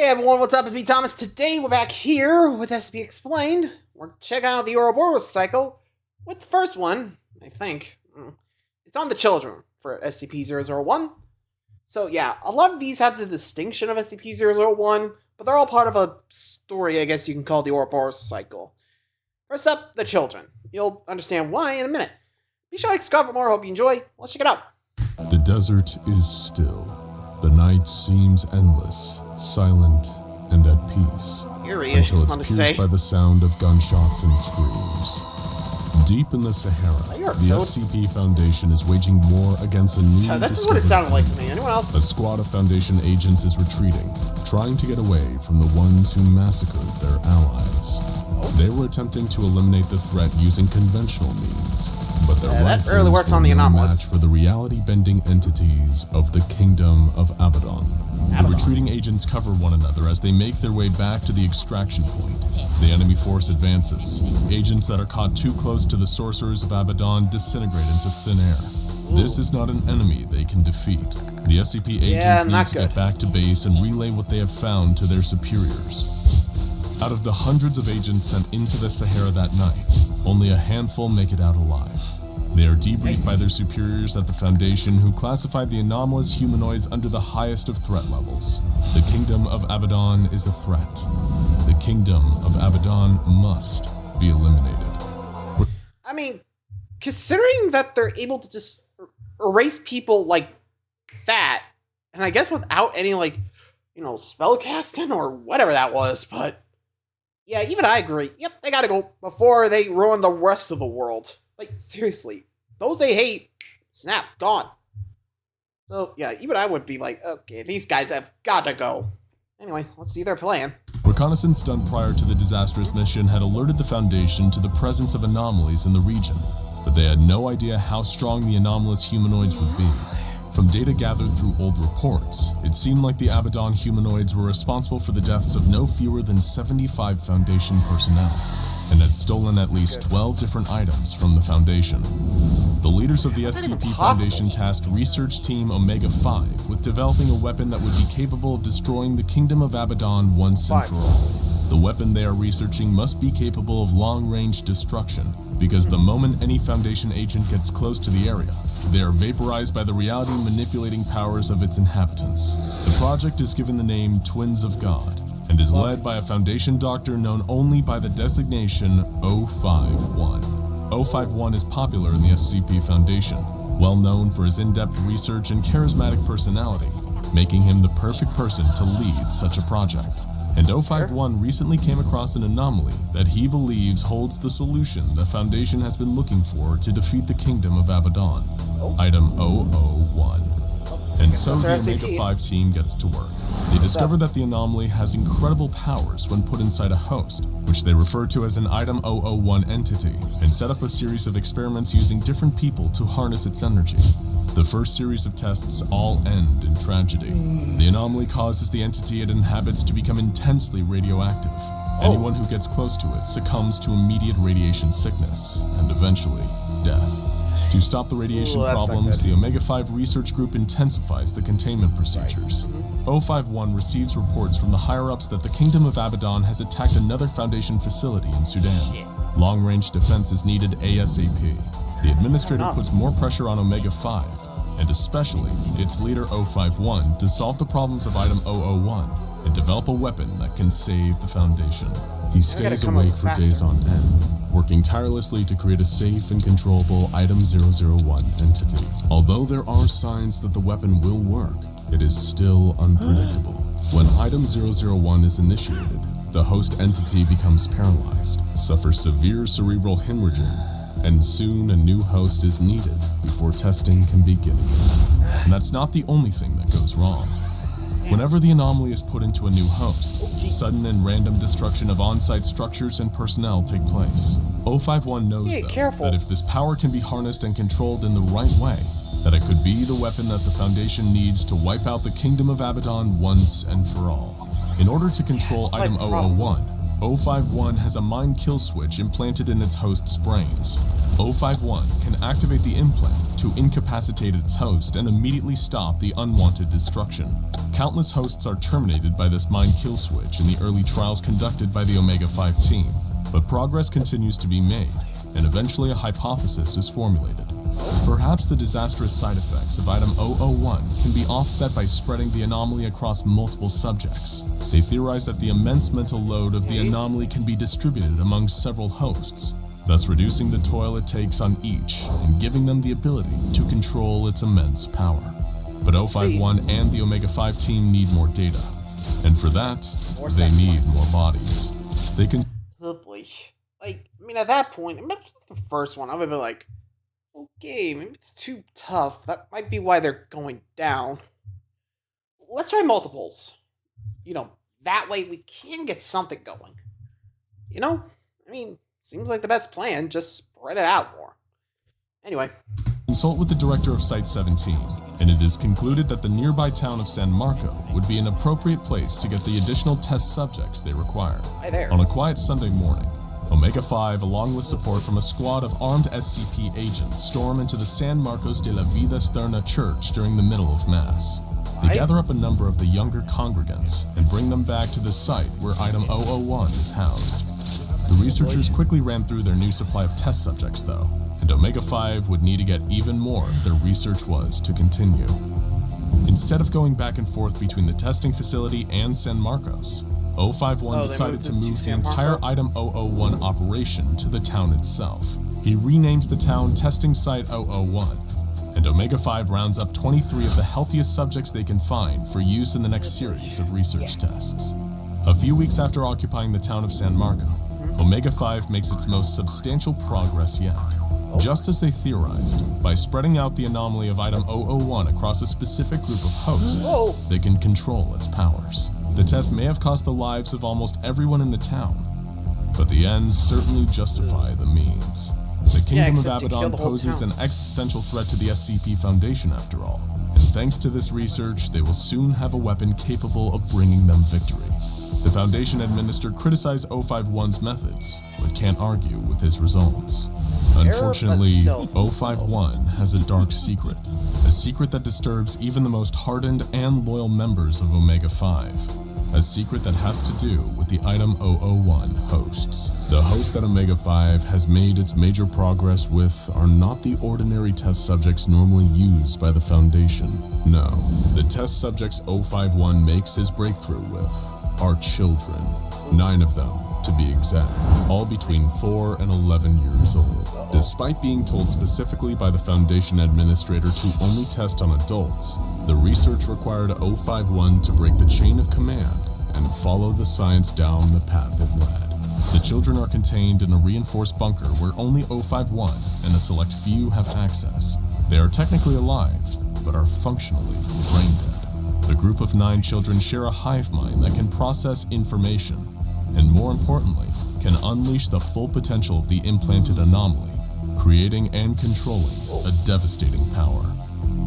Hey everyone, what's up? It's me, Thomas. Today we're back here with SCP Explained. We're checking out the Ouroboros cycle with the first one, I think. It's on the children for SCP-001. So yeah, a lot of these have the distinction of SCP-001, but they're all part of a story I guess you can call the Ouroboros cycle. First up, the children. You'll understand why in a minute. Be sure to subscribe for more, hope you enjoy. Let's check it out. The desert is still. The night seems endless, silent, and at peace, until it's pierced by the sound of gunshots and screams. Deep in the Sahara, the SCP Foundation is waging war against a new That's what it sounded like to me. Anyone else? A squad of Foundation agents is retreating, trying to get away from the ones who massacred their allies. They were attempting to eliminate the threat using conventional means, but their rifles that really works on the were no anomalous. match for the reality-bending entities of the Kingdom of Abaddon. The retreating agents cover one another as they make their way back to the extraction point. The enemy force advances. Agents that are caught too close to the sorcerers of Abaddon disintegrate into thin air. This is not an enemy they can defeat. The SCP agents need to get back to base and relay what they have found to their superiors. Out of the hundreds of agents sent into the Sahara that night, only a handful make it out alive. They are debriefed by their superiors at the Foundation, who classified the anomalous humanoids under the highest of threat levels. The Kingdom of Abaddon is a threat. The Kingdom of Abaddon must be eliminated. I mean, considering that they're able to just erase people like that, and I guess without any, spell casting or whatever that was, but yeah, even I agree. Yep, they gotta go before they ruin the rest of the world. Like, seriously. Those they hate, snap, gone. So, yeah, even I would be like, okay, these guys have gotta go. Anyway, let's see their plan. Reconnaissance done prior to the disastrous mission had alerted the Foundation to the presence of anomalies in the region, but they had no idea how strong the anomalous humanoids would be. From data gathered through old reports, it seemed like the Abaddon humanoids were responsible for the deaths of no fewer than 75 Foundation personnel, and had stolen at least 12 different items from the Foundation. The leaders of the SCP Foundation tasked Research Team Omega-5 with developing a weapon that would be capable of destroying the Kingdom of Abaddon once and for all. The weapon they are researching must be capable of long-range destruction, because the moment any Foundation agent gets close to the area, they are vaporized by the reality-manipulating powers of its inhabitants. The project is given the name Twins of God, and is led by a Foundation doctor known only by the designation 051. 051 is popular in the SCP Foundation, well known for his in-depth research and charismatic personality, making him the perfect person to lead such a project. And 051 recently came across an anomaly that he believes holds the solution the Foundation has been looking for to defeat the Kingdom of Abaddon, Item 001. And so the Omega-5 team gets to work. They discover that the anomaly has incredible powers when put inside a host, which they refer to as an Item 001 entity, and set up a series of experiments using different people to harness its energy. The first series of tests all end in tragedy. The anomaly causes the entity it inhabits to become intensely radioactive. Anyone who gets close to it succumbs to immediate radiation sickness, and eventually, death. To stop the radiation problems, the Omega-5 research group intensifies the containment procedures. 051 receives reports from the higher-ups that the Kingdom of Abaddon has attacked another Foundation facility in Sudan. Long-range defense is needed ASAP. The administrator puts more pressure on Omega-5, and especially its leader 051, to solve the problems of Item 001 and develop a weapon that can save the Foundation. He stays awake for days on end, working tirelessly to create a safe and controllable Item 001 entity. Although there are signs that the weapon will work, it is still unpredictable. When Item 001 is initiated, the host entity becomes paralyzed, suffers severe cerebral hemorrhaging, and soon a new host is needed before testing can begin again. And that's not the only thing that goes wrong. Whenever the anomaly is put into a new host, sudden and random destruction of on-site structures and personnel take place. 051 knows, though, that if this power can be harnessed and controlled in the right way, that it could be the weapon that the Foundation needs to wipe out the Kingdom of Abaddon once and for all. In order to control Item 001, 051 has a mind kill switch implanted in its host's brains. 051 can activate the implant to incapacitate its host and immediately stop the unwanted destruction. Countless hosts are terminated by this mind kill switch in the early trials conducted by the Omega-5 team, but progress continues to be made, and eventually a hypothesis is formulated. Perhaps the disastrous side effects of Item 001 can be offset by spreading the anomaly across multiple subjects. They theorize that the immense mental load of the anomaly can be distributed among several hosts, thus reducing the toil it takes on each and giving them the ability to control its immense power. But 051 and the Omega-5 team need more data, and for that, they need more bodies. They can... at that point, the first one, I would have been like, okay, maybe it's too tough. That might be why they're going down. Let's try multiples. That way we can get something going. Seems like the best plan. Just spread it out more. Anyway. Consult with the director of Site-17, and it is concluded that the nearby town of San Marco would be an appropriate place to get the additional test subjects they require. Hi there. On a quiet Sunday morning, Omega-5, along with support from a squad of armed SCP agents, storm into the San Marcos de la Vida Eterna church during the middle of Mass. They gather up a number of the younger congregants and bring them back to the site where Item 001 is housed. The researchers quickly ran through their new supply of test subjects, though, and Omega-5 would need to get even more if their research was to continue. Instead of going back and forth between the testing facility and San Marcos, 051 decided to move the entire Item 001 operation to the town itself. He renames the town Testing Site 001, and Omega-5 rounds up 23 of the healthiest subjects they can find for use in the next series of research tests. A few weeks after occupying the town of San Marco, Omega-5 makes its most substantial progress yet. Just as they theorized, by spreading out the anomaly of Item 001 across a specific group of hosts, they can control its powers. The test may have cost the lives of almost everyone in the town, but the ends certainly justify the means. The Kingdom of Abaddon poses an existential threat to the SCP Foundation after all, and thanks to this research, they will soon have a weapon capable of bringing them victory. The Foundation administrator criticized 051's methods, but can't argue with his results. Unfortunately, 051 has a dark secret, a secret that disturbs even the most hardened and loyal members of Omega-5, a secret that has to do with the Item 001 hosts. The hosts that Omega-5 has made its major progress with are not the ordinary test subjects normally used by the Foundation. No, the test subjects 051 makes his breakthrough with are children, 9 of them to be exact, all between 4 and 11 years old. Despite being told specifically by the Foundation administrator to only test on adults, the research required 051 to break the chain of command and follow the science down the path it led. The children are contained in a reinforced bunker where only 051 and a select few have access. They are technically alive, but are functionally brain dead. The group of 9 children share a hive mind that can process information, and more importantly, can unleash the full potential of the implanted anomaly, creating and controlling a devastating power.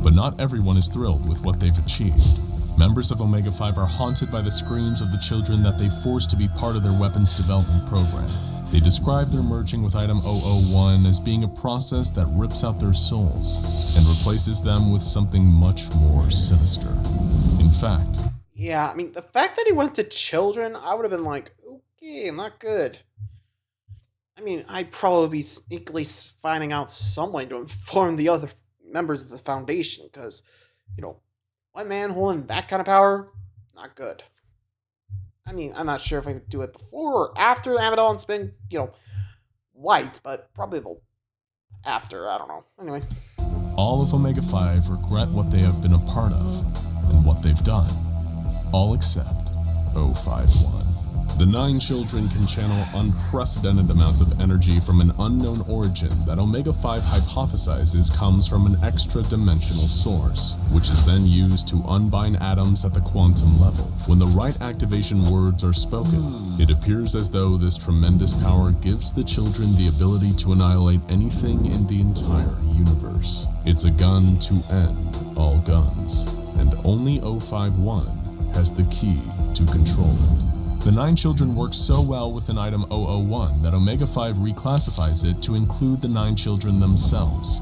But not everyone is thrilled with what they've achieved. Members of Omega-5 are haunted by the screams of the children that they forced to be part of their weapons development program. They describe their merging with Item 001 as being a process that rips out their souls and replaces them with something much more sinister. In fact... Yeah, the fact that he went to children, I would have been like, okay, not good. I'd probably be sneakily finding out some way to inform the other members of the Foundation, because, one man holding that kind of power, not good. I'm not sure if I would do it before or after Abaddon's been, wiped, but probably after, I don't know. Anyway. All of Omega-5 regret what they have been a part of, and what they've done. All except 051. The 9 children can channel unprecedented amounts of energy from an unknown origin that Omega-5 hypothesizes comes from an extra-dimensional source, which is then used to unbind atoms at the quantum level. When the right activation words are spoken, it appears as though this tremendous power gives the children the ability to annihilate anything in the entire universe. It's a gun to end all guns, and only 051 has the key to control it. The 9 children work so well within Item 001 that Omega-5 reclassifies it to include the 9 children themselves.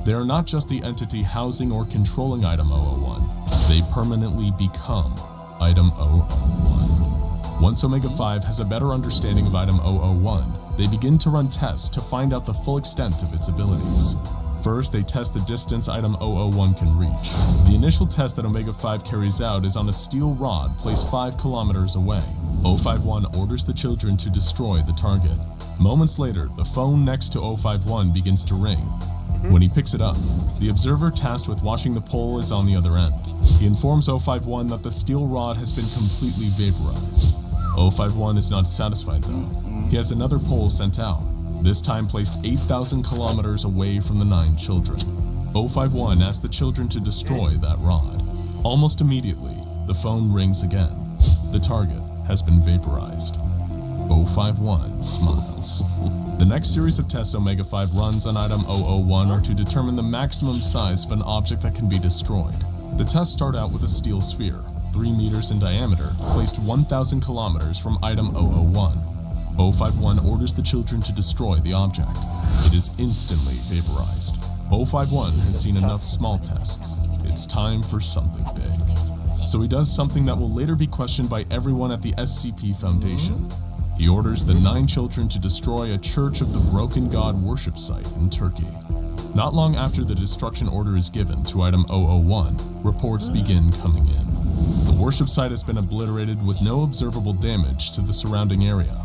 They are not just the entity housing or controlling Item 001, they permanently become Item 001. Once Omega-5 has a better understanding of Item 001, they begin to run tests to find out the full extent of its abilities. First, they test the distance Item 001 can reach. The initial test that Omega-5 carries out is on a steel rod placed 5 kilometers away. 051 orders the children to destroy the target. Moments later, the phone next to 051 begins to ring. When he picks it up, the observer tasked with watching the pole is on the other end. He informs 051 that the steel rod has been completely vaporized. 051 is not satisfied though. He has another pole sent out, this time placed 8,000 kilometers away from the 9 children. 051 asks the children to destroy that rod. Almost immediately, the phone rings again. The target has been vaporized. 051 smiles. The next series of tests Omega-5 runs on Item 001 are to determine the maximum size of an object that can be destroyed. The tests start out with a steel sphere, 3 meters in diameter, placed 1,000 kilometers from Item 001. 051 orders the children to destroy the object. It is instantly vaporized. 051 has seen enough small tests. It's time for something big. So he does something that will later be questioned by everyone at the SCP Foundation. He orders the 9 children to destroy a Church of the Broken God worship site in Turkey. Not long after the destruction order is given to Item 001, reports begin coming in. The worship site has been obliterated with no observable damage to the surrounding area.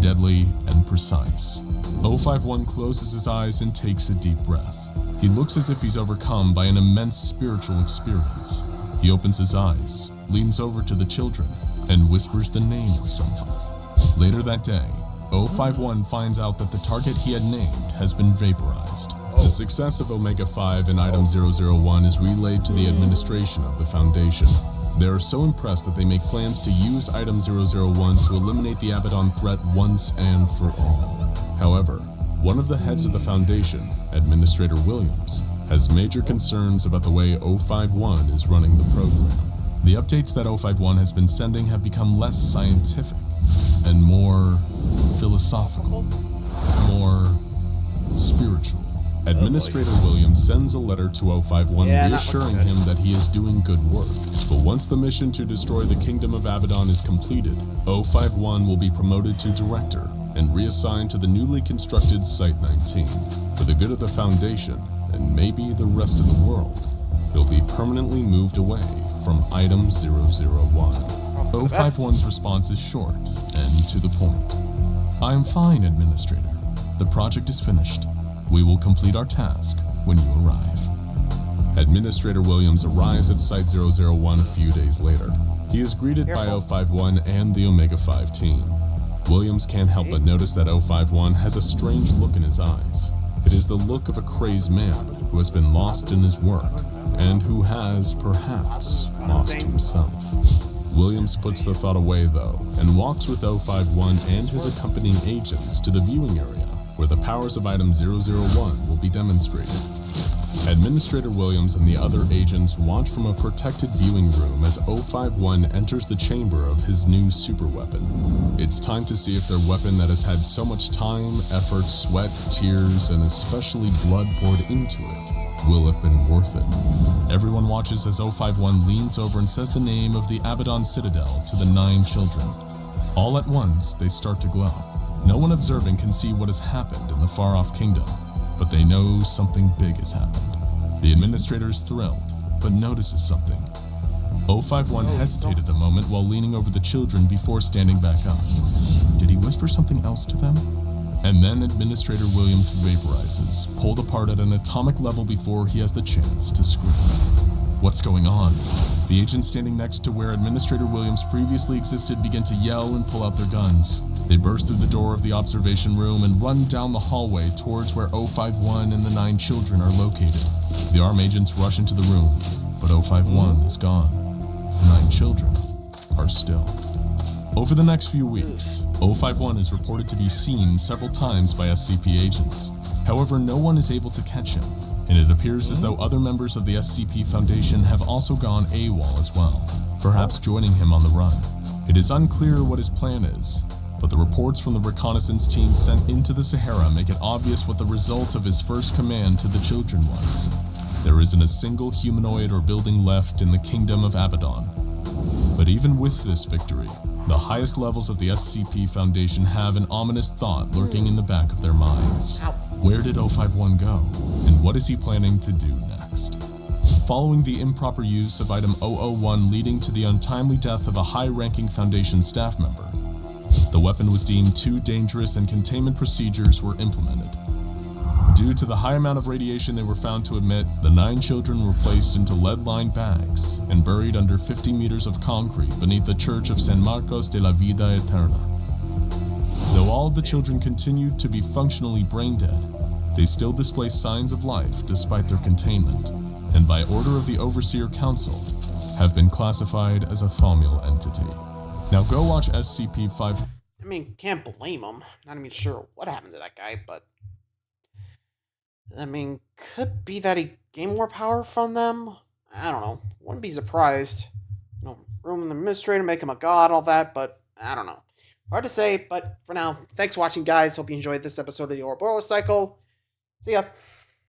Deadly and precise. 051 closes his eyes and takes a deep breath. He looks as if he's overcome by an immense spiritual experience. He opens his eyes, leans over to the children, and whispers the name of someone. Later that day, 051 finds out that the target he had named has been vaporized. The success of Omega-5 in Item 001 is relayed to the administration of the Foundation. They are so impressed that they make plans to use Item 001 to eliminate the Abaddon threat once and for all. However, one of the heads of the Foundation, Administrator Williams, has major concerns about the way 051 is running the program. The updates that 051 has been sending have become less scientific and more philosophical, more spiritual. Administrator Williams sends a letter to 051 reassuring him that he is doing good work. But once the mission to destroy the Kingdom of Abaddon is completed, 051 will be promoted to Director and reassigned to the newly constructed Site-19. For the good of the Foundation, and maybe the rest of the world, he'll be permanently moved away from Item 001. 051's response is short and to the point. I am fine, Administrator. The project is finished. We will complete our task when you arrive. Administrator Williams arrives at Site-001 a few days later. He is greeted by 051 and the Omega-5 team. Williams can't help but notice that 051 has a strange look in his eyes. It is the look of a crazy man who has been lost in his work and who has, perhaps, lost himself. Williams puts the thought away though and walks with 051 and his accompanying agents to the viewing area where the powers of Item 001 will be demonstrated. Administrator Williams and the other agents watch from a protected viewing room as 051 enters the chamber of his new superweapon. It's time to see if their weapon that has had so much time, effort, sweat, tears, and especially blood poured into it will have been worth it. Everyone watches as 051 leans over and says the name of the Abaddon Citadel to the 9 children. All at once, they start to glow. No one observing can see what has happened in the far-off kingdom, but they know something big has happened. The administrator is thrilled, but notices something. 051 hesitated a moment while leaning over the children before standing back up. Did he whisper something else to them? And then Administrator Williams vaporizes, pulled apart at an atomic level before he has the chance to scream. What's going on? The agents standing next to where Administrator Williams previously existed begin to yell and pull out their guns. They burst through the door of the observation room and run down the hallway towards where 051 and the 9 children are located. The armed agents rush into the room, but 051 is gone. The 9 children are still. Over the next few weeks, 051 is reported to be seen several times by SCP agents. However, no one is able to catch him, and it appears as though other members of the SCP Foundation have also gone AWOL as well, perhaps joining him on the run. It is unclear what his plan is, but the reports from the reconnaissance team sent into the Sahara make it obvious what the result of his first command to the children was. There isn't a single humanoid or building left in the kingdom of Abaddon. But even with this victory, the highest levels of the SCP Foundation have an ominous thought lurking in the back of their minds. Where did 051 go? And what is he planning to do next? Following the improper use of Item 001 leading to the untimely death of a high-ranking Foundation staff member, the weapon was deemed too dangerous and containment procedures were implemented. Due to the high amount of radiation they were found to emit, the 9 children were placed into lead-lined bags and buried under 50 meters of concrete beneath the Church of San Marcos de la Vida Eterna. Though all of the children continued to be functionally brain-dead, they still display signs of life despite their containment, and by order of the Overseer Council, have been classified as a thaumial entity. Now go watch SCP-5... I mean, can't blame him. Not even sure what happened to that guy, but... I mean, could be that he gained more power from them? I don't know. Wouldn't be surprised. You know, room the administrator, make him a god, all that, but I don't know. Hard to say, but for now, thanks for watching, guys. Hope you enjoyed this episode of the Ouroboros Cycle. See ya.